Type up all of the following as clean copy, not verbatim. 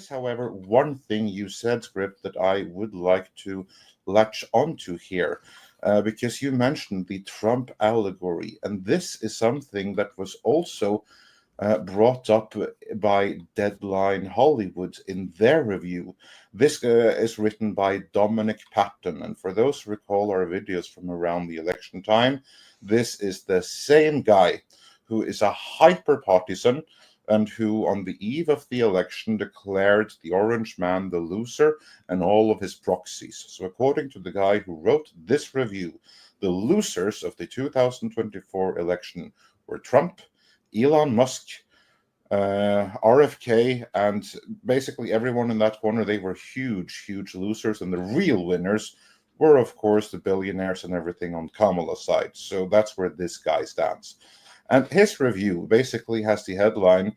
is, however, one thing you said, Script, that I would like to latch onto here. Because you mentioned the Trump allegory, and this is something that was also brought up by Deadline Hollywood in their review. This is written by Dominic Patton, and for those who recall our videos from around the election time, this is the same guy who is a hyper-partisan and who, on the eve of the election, declared the Orange Man the loser and all of his proxies. So according to the guy who wrote this review, the losers of the 2024 election were Trump, Elon Musk, RFK, and basically everyone in that corner. They were huge, huge losers, and the real winners were, of course, the billionaires and everything on Kamala's side. So that's where this guy stands. And his review basically has the headline,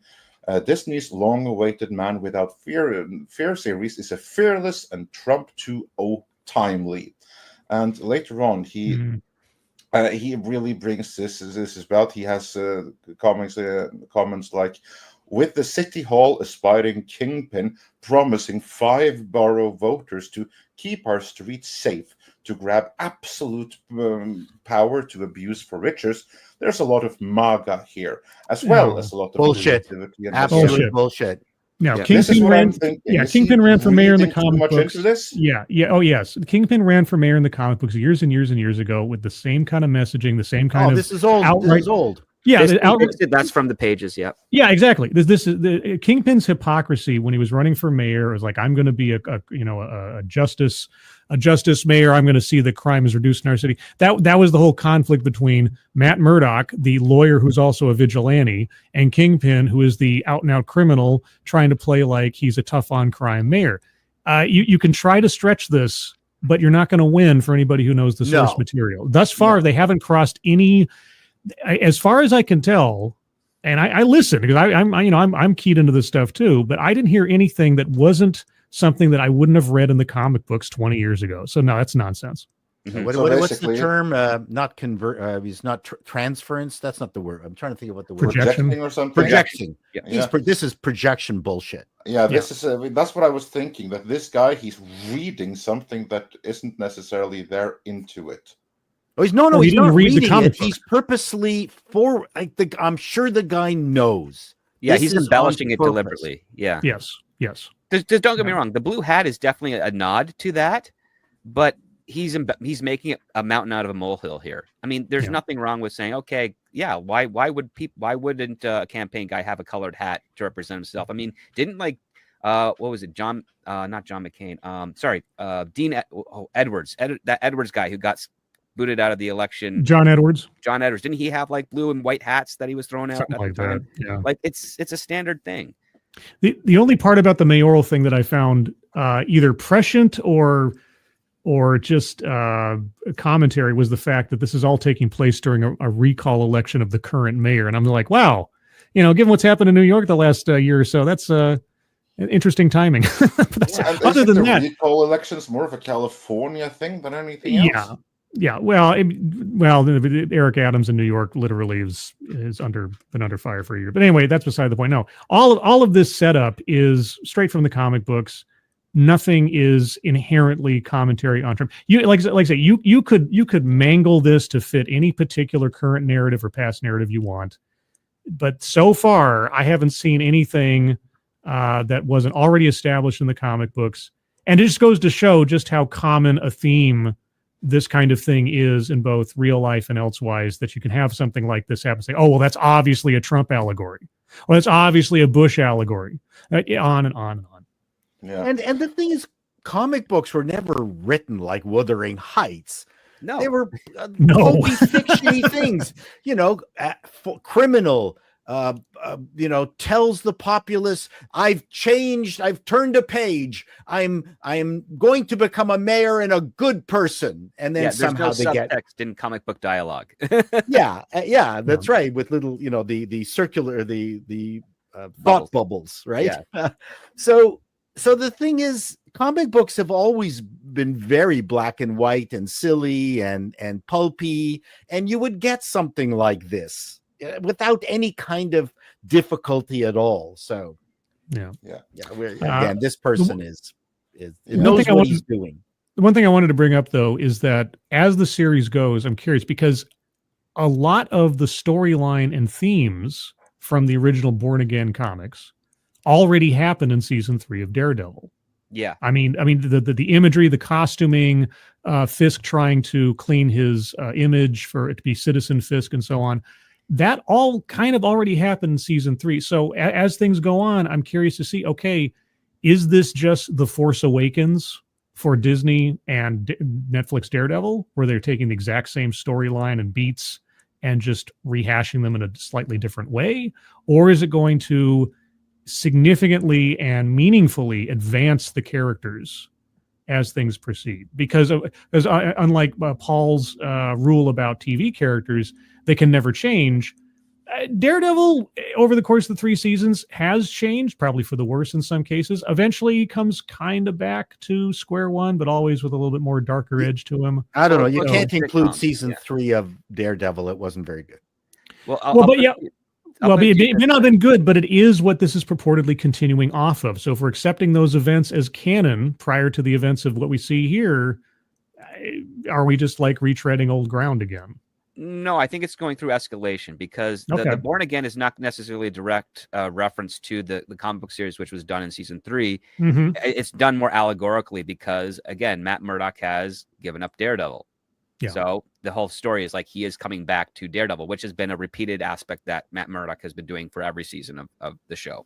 Disney's long-awaited Man Without Fear series is a fearless and Trump 2.0 timely. And later on, he really brings this about. He has comments like, with the City Hall aspiring kingpin promising 5 borough voters to keep our streets safe, to grab absolute power to abuse for riches, there's a lot of MAGA here, as well as a lot of bullshit. Absolute bullshit. No, yeah, Kingpin ran for mayor in the comic books. Oh yes, Kingpin ran for mayor in the comic books years and years and years ago with the same kind of messaging, the same kind of. This is old. Outright, this is old. Yeah, that's from the pages. Yeah. Yeah, exactly. This is the Kingpin's hypocrisy when he was running for mayor. It was like, I'm going to be a justice mayor. I'm going to see that crime is reduced in our city. That was the whole conflict between Matt Murdock, the lawyer who's also a vigilante, and Kingpin, who is the out and out criminal trying to play like he's a tough on crime mayor. You can try to stretch this, but you're not going to win for anybody who knows the source material. Thus far, they haven't crossed any. As far as I can tell, and I listen because I'm keyed into this stuff too, but I didn't hear anything that wasn't something that I wouldn't have read in the comic books 20 years ago. So no, that's nonsense. Mm-hmm. What's the term? Not convert. He's not transference. That's not the word. I'm trying to think of what the word. Projecting or something. Projection. Yeah. This is projection bullshit. Yeah, this is. That's what I was thinking. That this guy, he's reading something that isn't necessarily there into it. Oh, he's not reading it. He's purposely I'm sure the guy knows. Yeah, he's embellishing it deliberately. Yeah. Yes. Just don't get me wrong. The blue hat is definitely a nod to that, but he's making a mountain out of a molehill here. I mean, there's nothing wrong with saying, okay, yeah, why wouldn't a campaign guy have a colored hat to represent himself? I mean, didn't what was it? Not John McCain. Dean Edwards, that Edwards guy who got booted out of the election. John Edwards. Didn't he have like blue and white hats that he was throwing out something at the time? Yeah. Like it's a standard thing. The only part about the mayoral thing that I found either prescient or just commentary was the fact that this is all taking place during a recall election of the current mayor. And I'm like, wow, given what's happened in New York the last year or so, that's interesting timing. Other than that, recall elections more of a California thing than anything else. Yeah. Well, Eric Adams in New York literally is been under fire for a year. But anyway, that's beside the point. No, all of this setup is straight from the comic books. Nothing is inherently commentary on Trump. Like I say, you could mangle this to fit any particular current narrative or past narrative you want. But so far, I haven't seen anything that wasn't already established in the comic books. And it just goes to show just how common a theme this kind of thing is in both real life and elsewise, that you can have something like this happen. Say, oh, well, that's obviously a Trump allegory. Well, that's obviously a Bush allegory. On and on and on. Yeah. And the thing is, comic books were never written like Wuthering Heights. No, they were fictiony things. Criminal. Tells the populace, I've changed, I've turned a page, I'm going to become a mayor and a good person, and then somehow they get subtext in comic book dialogue. That's right, with little the circular thought bubbles, right? Yeah. So the thing is, comic books have always been very black and white and silly and pulpy, and you would get something like this without any kind of difficulty at all. So Yeah. Again, this person is one knows thing what he's doing. The one thing I wanted to bring up, though, is that as the series goes, I'm curious because a lot of the storyline and themes from the original Born Again comics already happened in season 3 of Daredevil. Yeah. I mean, the imagery, the costuming, Fisk trying to clean his image for it to be Citizen Fisk and so on. That all kind of already happened in season 3. So as things go on, I'm curious to see, okay, is this just The Force Awakens for Disney and Netflix Daredevil, where they're taking the exact same storyline and beats and just rehashing them in a slightly different way? Or is it going to significantly and meaningfully advance the characters as things proceed? Because unlike Paul's rule about TV characters, they can never change. Daredevil, over the course of the 3 seasons, has changed, probably for the worse in some cases. Eventually, he comes kind of back to square one, but always with a little bit more darker edge to him. I don't know. You can't include season 3 of Daredevil. It wasn't very good. It may not have been good, but it is what this is purportedly continuing off of. So if we're accepting those events as canon prior to the events of what we see here, are we just like retreading old ground again? No, I think it's going through escalation because the Born Again is not necessarily a direct reference to the comic book series, which was done in season 3. Mm-hmm. It's done more allegorically because, again, Matt Murdock has given up Daredevil. Yeah. So the whole story is like he is coming back to Daredevil, which has been a repeated aspect that Matt Murdock has been doing for every season of the show.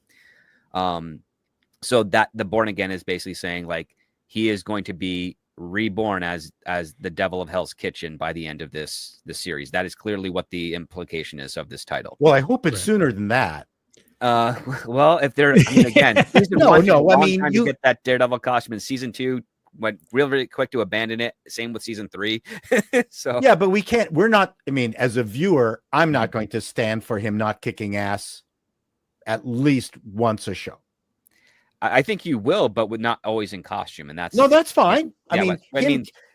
So that the Born Again is basically saying like he is going to be reborn as the devil of Hell's Kitchen by the end of this series. That is clearly what the implication is of this title. Well, I hope it's sooner than that. Well, if they're, I mean, again, season one, I mean, time to get that Daredevil costume. In season 2 went really quick to abandon it. Same with season 3. So yeah, but we're not. I mean, as a viewer, I'm not going to stand for him not kicking ass at least once a show. I think you will, but not always in costume, and that's fine. Yeah,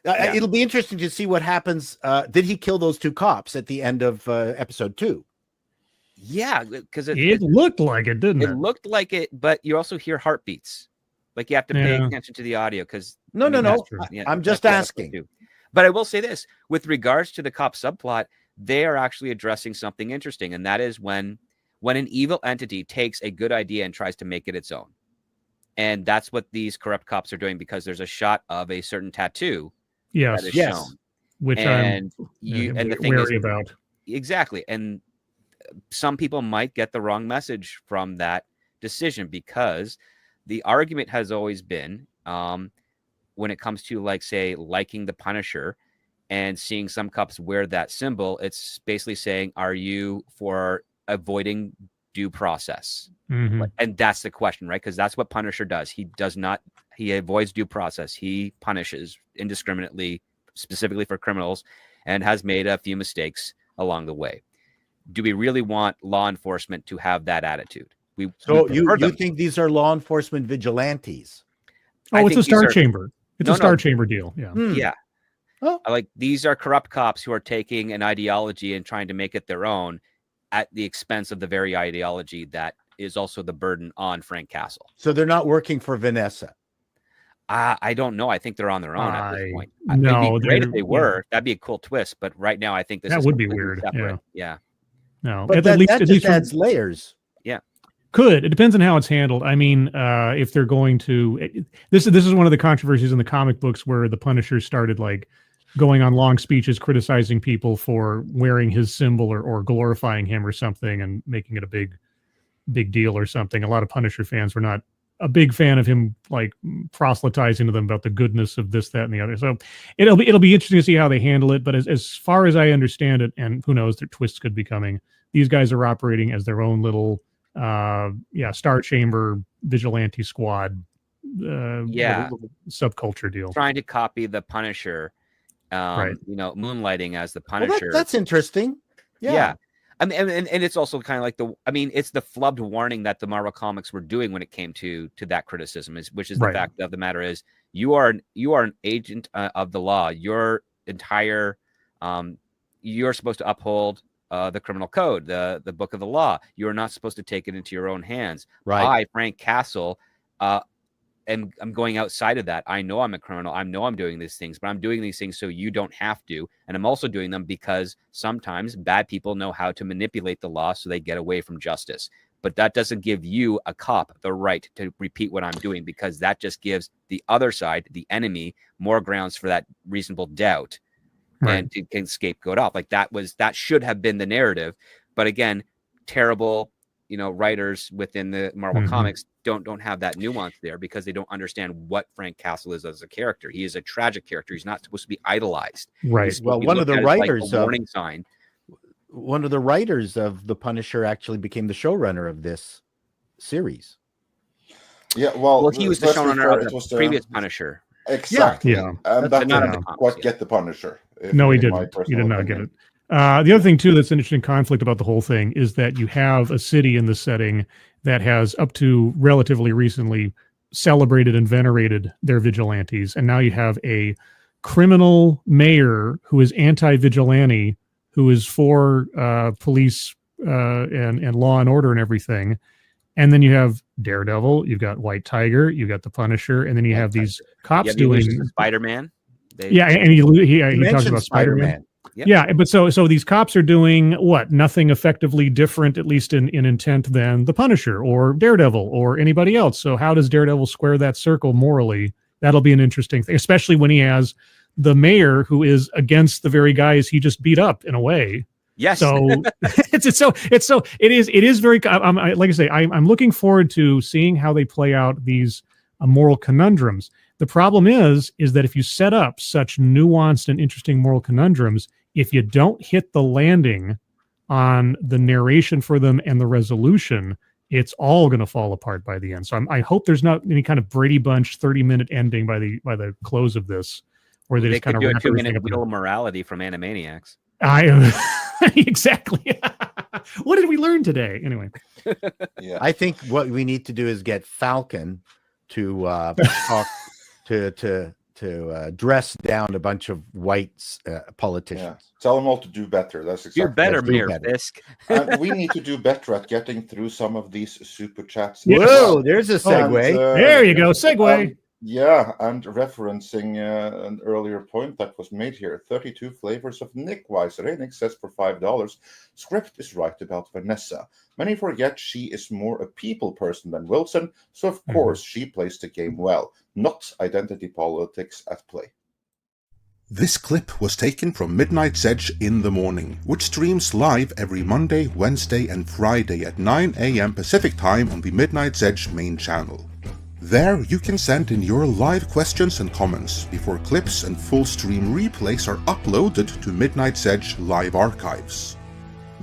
It'll be interesting to see what happens. Did he kill those 2 cops at the end of episode 2? Yeah, because it looked like it, didn't it? It looked like it, but you also hear heartbeats. Like you have to pay attention to the audio because no. I'm just asking. But I will say this: with regards to the cop subplot, they are actually addressing something interesting, and that is when an evil entity takes a good idea and tries to make it its own. And that's what these corrupt cops are doing because there's a shot of a certain tattoo that is shown. Which and I'm the thing wary about. Exactly. And some people might get the wrong message from that decision because the argument has always been when it comes to, like, say, liking the Punisher and seeing some cops wear that symbol, it's basically saying, are you for avoiding due process? Mm-hmm. And that's the question, right? Because that's what Punisher does. He avoids due process. He punishes indiscriminately, specifically for criminals, and has made a few mistakes along the way. Do we really want law enforcement to have that attitude? You think these are law enforcement vigilantes? Oh, it's a Star Chamber. It's a Star Chamber deal. Yeah. Yeah. Oh. Like, these are corrupt cops who are taking an ideology and trying to make it their own at the expense of the very ideology that is also the burden on Frank Castle. So they're not working for Vanessa. I don't know. I think they're on their own at this point. No, it'd be great if they were. Yeah. That'd be a cool twist. But right now, I think this would be weird. Yeah. No, but at least adds layers. Yeah. It depends on how it's handled. I mean, if they're going to, this is one of the controversies in the comic books where the Punisher started like going on long speeches criticizing people for wearing his symbol or glorifying him or something and making it a big deal or something. A lot of Punisher fans were not a big fan of him, like proselytizing to them about the goodness of this, that, and the other. So it'll be interesting to see how they handle it. But as far as I understand it, and who knows, their twists could be coming. These guys are operating as their own little, Star Chamber vigilante squad, subculture deal, trying to copy the Punisher. Right. Moonlighting as the Punisher. Well, that's interesting. Yeah. I mean, and it's also kind of like it's the flubbed warning that the Marvel Comics were doing when it came to that criticism, which is the fact of the matter is you are an agent of the law. Your entire, you're supposed to uphold the criminal code, the book of the law. You are not supposed to take it into your own hands. Right. I, Frank Castle, I'm going outside of that. I know I'm a criminal. I know I'm doing these things, but I'm doing these things so you don't have to. And I'm also doing them because sometimes bad people know how to manipulate the law so they get away from justice. But that doesn't give you, a cop, the right to repeat what I'm doing, because that just gives the other side, the enemy, more grounds for that reasonable doubt. Right. And to can scapegoat off. Like that should have been the narrative. But again, terrible, writers within the Marvel comics don't have that nuance there, because they don't understand what Frank Castle is as a character. He is a tragic character. He's not supposed to be idolized. Right. Well, one of the writers, like warning sign. One of the writers of The Punisher actually became the showrunner of this series. Yeah, well, he was the showrunner of the previous Punisher. Exactly. Yeah. And that didn't quite get the Punisher. No, he didn't. He did not get it. The other thing, too, that's an interesting conflict about the whole thing is that you have a city in the setting that has, up to relatively recently, celebrated and venerated their vigilantes. And now you have a criminal mayor who is anti-vigilante, who is for police and law and order and everything. And then you have Daredevil, you've got White Tiger, you've got the Punisher, and then you have these cops doing Spider-Man. And he talks about Spider-Man. Yep. Yeah, but so these cops are doing what? Nothing effectively different, at least in intent, than the Punisher or Daredevil or anybody else. So how does Daredevil square that circle morally? That'll be an interesting thing, especially when he has the mayor who is against the very guys he just beat up in a way. Yes. So it is very, like I say, I'm looking forward to seeing how they play out these moral conundrums. The problem is that if you set up such nuanced and interesting moral conundrums, if you don't hit the landing on the narration for them and the resolution, it's all going to fall apart by the end. So I hope there's not any kind of Brady Bunch 30-minute ending by the close of this, where they just kind of do a 2-minute wheel of morality from Animaniacs. Exactly. What did we learn today? Anyway, yeah, I think what we need to do is get Falcon to talk to dress down a bunch of white politicians. Yeah. Tell them all to do better. That's exactly. Do better, Mayor Fisk. And we need to do better at getting through some of these super chats. Whoa, there's a segue. And, there you go, segue. Yeah, and referencing an earlier point that was made here, 32 flavors of Nick Weiser says for $5, script is right about Vanessa. Many forget she is more a people person than Wilson, so of course she plays the game well, not identity politics at play. This clip was taken from Midnight's Edge in the Morning, which streams live every Monday, Wednesday and Friday at 9 a.m. Pacific Time on the Midnight's Edge main channel. There, you can send in your live questions and comments before clips and full stream replays are uploaded to Midnight's Edge live archives.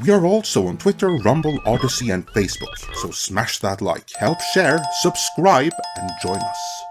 We are also on Twitter, Rumble, Odyssey and Facebook, so smash that like, help share, subscribe and join us.